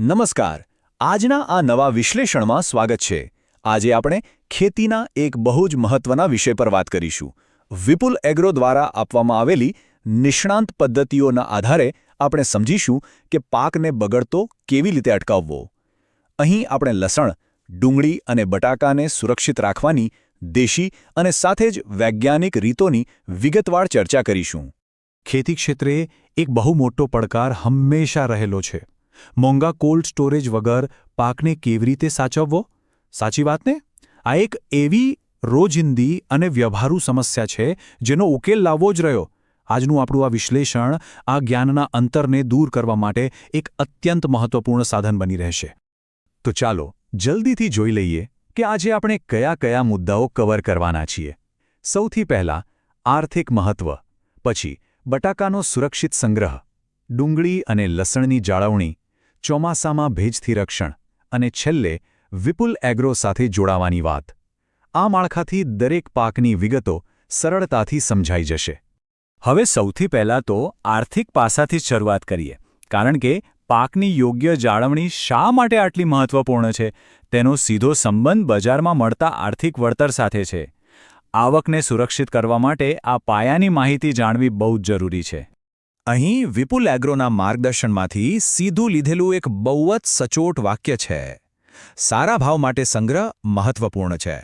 નમસ્કાર. આજના આ નવા વિશ્લેષણમાં સ્વાગત છે. આજે આપણે ખેતીના એક બહુ જ મહત્વના વિષય પર વાત કરીશું. વિપુલ એગ્રો દ્વારા આપવામાં આવેલી નિષ્ણાંત પદ્ધતિઓના આધારે આપણે સમજીશું કે પાકને બગડતો કેવી રીતે અટકાવવો. અહીં આપણે લસણ, ડુંગળી અને બટાકાને સુરક્ષિત રાખવાની દેશી અને સાથે જ વૈજ્ઞાનિક રીતોની વિગતવાર ચર્ચા કરીશું. ખેતી ક્ષેત્રે એક બહુ મોટો પડકાર હંમેશા રહેલો છે. મોંઘા કોલ્ડ સ્ટોરેજ વગર પાકને કેવી રીતે સાચવવો? સાચી વાત ને? આ એક એવી રોજિંદી અને વ્યવહારુ સમસ્યા છે જેનો ઉકેલ લાવવો જ રહ્યો. આજનું આપણું આ વિશ્લેષણ આ જ્ઞાનના અંતરને દૂર કરવા માટે એક અત્યંત મહત્વપૂર્ણ સાધન બની રહેશે. તો ચાલો જલ્દીથી જોઈ લઈએ કે આજે આપણે કયા કયા મુદ્દાઓ કવર કરવાના છીએ. સૌથી પહેલાં આર્થિક મહત્વ, પછી બટાકાનો સુરક્ષિત સંગ્રહ, ડુંગળી અને લસણની જાળવણી, ચોમાસામાં ભેજથી રક્ષણ અને છેલ્લે વિપુલ એગ્રો સાથે જોડાવાની વાત. આ માળખાથી દરેક પાકની વિગતો સરળતાથી સમજાઈ જશે. હવે સૌથી પહેલાં તો આર્થિક પાસાથી જ શરૂઆત કરીએ, કારણ કે પાકની યોગ્ય જાળવણી શા માટે આટલી મહત્વપૂર્ણ છે તેનો સીધો સંબંધ બજારમાં મળતા આર્થિક વળતર સાથે છે. આવકને સુરક્ષિત કરવા માટે આ પાયાની માહિતી જાણવી બહુ જ જરૂરી છે. અહીં વિપુલ એગ્રોના માર્ગદર્શનમાંથી સીધું લીધેલું એક બહુ જ સચોટ વાક્ય છે. સારા ભાવ માટે સંગ્રહ મહત્વપૂર્ણ છે.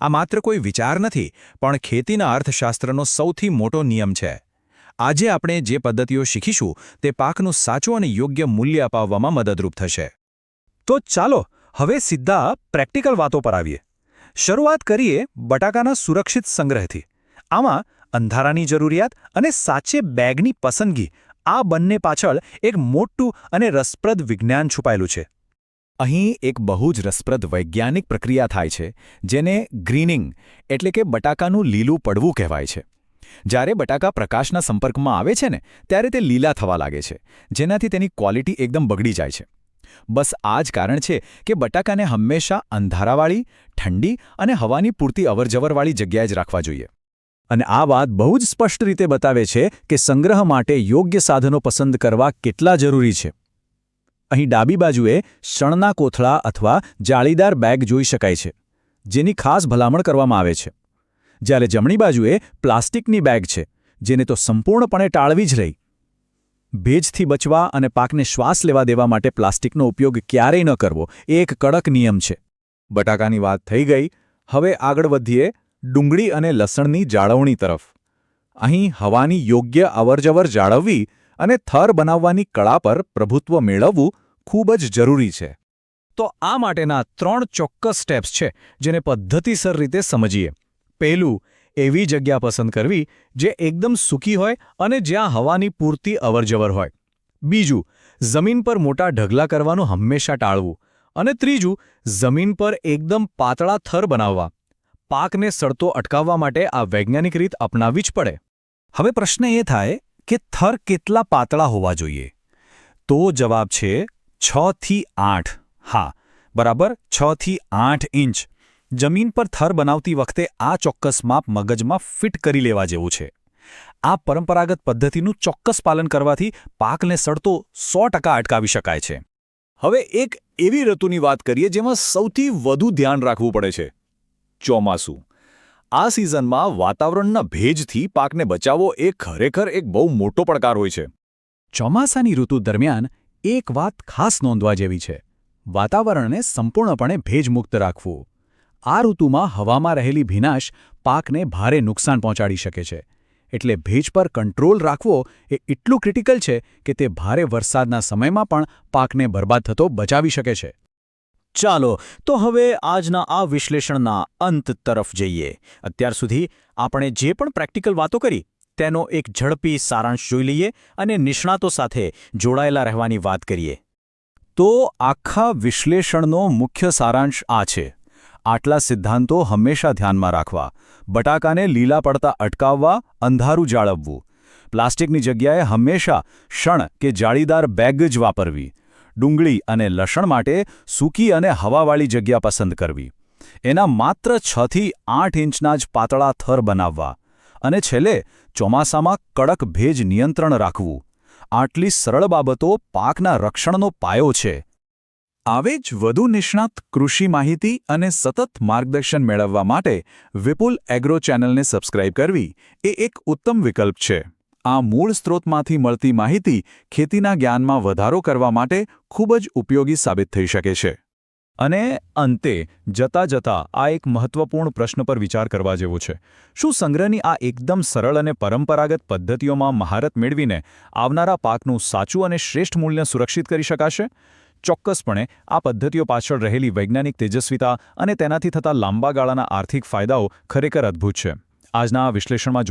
આ માત્ર કોઈ વિચાર નથી, પણ ખેતીના અર્થશાસ્ત્રનો સૌથી મોટો નિયમ છે. આજે આપણે જે પદ્ધતિઓ શીખીશું તે પાકનું સાચું અને યોગ્ય મૂલ્ય અપાવવામાં મદદરૂપ થશે. તો ચાલો હવે સીધા પ્રેક્ટિકલ વાતો પર આવીએ. શરૂઆત કરીએ બટાકાના સુરક્ષિત સંગ્રહથી. આમાં અંધારાની જરૂરિયાત અને સાચે બેગની પસંદગી, આ બંને પાછળ એક મોટું અને રસપ્રદ વિજ્ઞાન છુપાયેલું છે. અહીં એક બહુ જ રસપ્રદ વૈજ્ઞાનિક પ્રક્રિયા થાય છે, જેને ગ્રીનિંગ એટલે કે બટાકાનું લીલું પડવું કહેવાય છે. જ્યારે બટાકા પ્રકાશના સંપર્કમાં આવે છે ને, ત્યારે તે લીલા થવા લાગે છે, જેનાથી તેની ક્વોલિટી એકદમ બગડી જાય છે. બસ આ જ કારણ છે કે બટાકાને હંમેશા અંધારાવાળી, ઠંડી અને હવાની પૂરતી અવરજવરવાળી જગ્યાએ જ રાખવા જોઈએ. અને આ વાત બહુ જ સ્પષ્ટ રીતે બતાવે છે કે સંગ્રહ માટે યોગ્ય સાધનો પસંદ કરવા કેટલા જરૂરી છે. અહીં ડાબી બાજુએ શણના કોથળા અથવા જાળીદાર બેગ જોઈ શકાય છે, જેની ખાસ ભલામણ કરવામાં આવે છે. જ્યારે જમણી બાજુએ પ્લાસ્ટિકની બેગ છે, જેને તો સંપૂર્ણપણે ટાળવી જ રહી. ભેજથી બચવા અને પાકને શ્વાસ લેવા દેવા માટે પ્લાસ્ટિકનો ઉપયોગ ક્યારેય ન કરવો એ એક કડક નિયમ છે. બટાકાની વાત થઈ ગઈ. હવે આગળ વધીએ ડુંગળી અને લસણની જાળવણી તરફ. અહીં હવાની યોગ્ય અવરજવર જાળવવી અને થર બનાવવાની કળા પર પ્રભુત્વ મેળવવું ખૂબ જ જરૂરી છે. તો આ માટેના 3 ચોક્કસ સ્ટેપ્સ છે, જેને પદ્ધતિસર રીતે સમજીએ. પહેલું, એવી જગ્યા પસંદ કરવી જે એકદમ સૂકી હોય અને જ્યાં હવાની પૂરતી અવરજવર હોય. બીજું, જમીન પર મોટા ઢગલા કરવાનું હંમેશા ટાળવું. અને ત્રીજું, જમીન પર એકદમ પાતળા થર બનાવવા. પાકને સડતો અટકાવવા માટે આ વૈજ્ઞાનિક રીત અપનાવવી જ પડે. હવે પ્રશ્ન એ થાય કે થર કેટલા પાતળા હોવા જોઈએ? તો જવાબ છે 6 થી 8. હા, બરાબર 6 થી 8 ઇંચ. જમીન પર થર બનાવતી વખતે આ ચોક્કસ માપ મગજમાં ફિટ કરી લેવા જેવું છે. આ પરંપરાગત પદ્ધતિનું ચોક્કસ પાલન કરવાથી પાકને સડતો 100% અટકાવી શકાય છે. હવે એક એવી ઋતુની વાત કરીએ જેમાં સૌથી વધુ ધ્યાન રાખવું પડે છે: ચોમાસું. આ સિઝનમાં વાતાવરણના ભેજથી પાકને બચાવવો એ ખરેખર એક બહુ મોટો પડકાર હોય છે. ચોમાસાની ઋતુ દરમિયાન એક વાત ખાસ નોંધવા જેવી છે: વાતાવરણને સંપૂર્ણપણે ભેજમુક્ત રાખવું. આ ઋતુમાં હવામાં રહેલી ભીનાશ પાકને ભારે નુકસાન પહોંચાડી શકે છે. એટલે ભેજ પર કંટ્રોલ રાખવો એ એટલું ક્રિટિકલ છે કે તે ભારે વરસાદના સમયમાં પણ પાકને બરબાદ થતો બચાવી શકે છે. ચાલો તો હવે આજના આ વિશ્લેષણના અંત તરફ જઈએ. અત્યાર સુધી આપણે જે પણ પ્રેક્ટિકલ વાતો કરી તેનો એક ઝડપી સારાંશ જોઈ લઈએ અને નિષ્ણાતો સાથે જોડાયેલા રહેવાની વાત કરીએ. તો આખા વિશ્લેષણનો મુખ્ય સારાંશ આ છે: આટલા સિદ્ધાંતો હંમેશા ધ્યાનમાં રાખવા. બટાકાને લીલા પડતા અટકાવવા, અંધારું જાળવવું. પ્લાસ્ટિકની જગ્યાએ હંમેશા શણ કે જાળીદાર બેગ જ વાપરવી. ડુંગળી અને લસણ માટે સૂકી અને હવાવાળી જગ્યા પસંદ કરવી. એના માત્ર 6 થી 8 ઇંચના જ પાતળા થર બનાવવા. અને છેલ્લે ચોમાસામાં કડક ભેજ નિયંત્રણ રાખવું. આટલી સરળ બાબતો પાકના રક્ષણનો પાયો છે. આવે જ વધુ નિષ્ણાત કૃષિ માહિતી અને સતત માર્ગદર્શન મેળવવા માટે વિપુલ એગ્રો ચેનલને સબસ્ક્રાઇબ કરવી એ એક ઉત્તમ વિકલ્પ છે. આ મૂળ સ્ત્રોતમાંથી મળતી માહિતી ખેતીના જ્ઞાનમાં વધારો કરવા માટે ખૂબ જ ઉપયોગી સાબિત થઈ શકે છે. અને અંતે જતાં આ એક મહત્વપૂર્ણ પ્રશ્ન પર વિચાર કરવા જેવો છે. શું સંગ્રહની આ એકદમ સરળ અને પરંપરાગત પદ્ધતિઓમાં મહારત મેળવીને આવનારા પાકનું સાચું અને શ્રેષ્ઠ મૂલ્ય સુરક્ષિત કરી શકાશે? ચોક્કસપણે આ પદ્ધતિઓ પાછળ રહેલી વૈજ્ઞાનિક તેજસ્વીતા અને તેનાથી થતા લાંબા ગાળાના આર્થિક ફાયદાઓ ખરેખર અદ્ભુત છે. આજના આ વિશ્લેષણમાં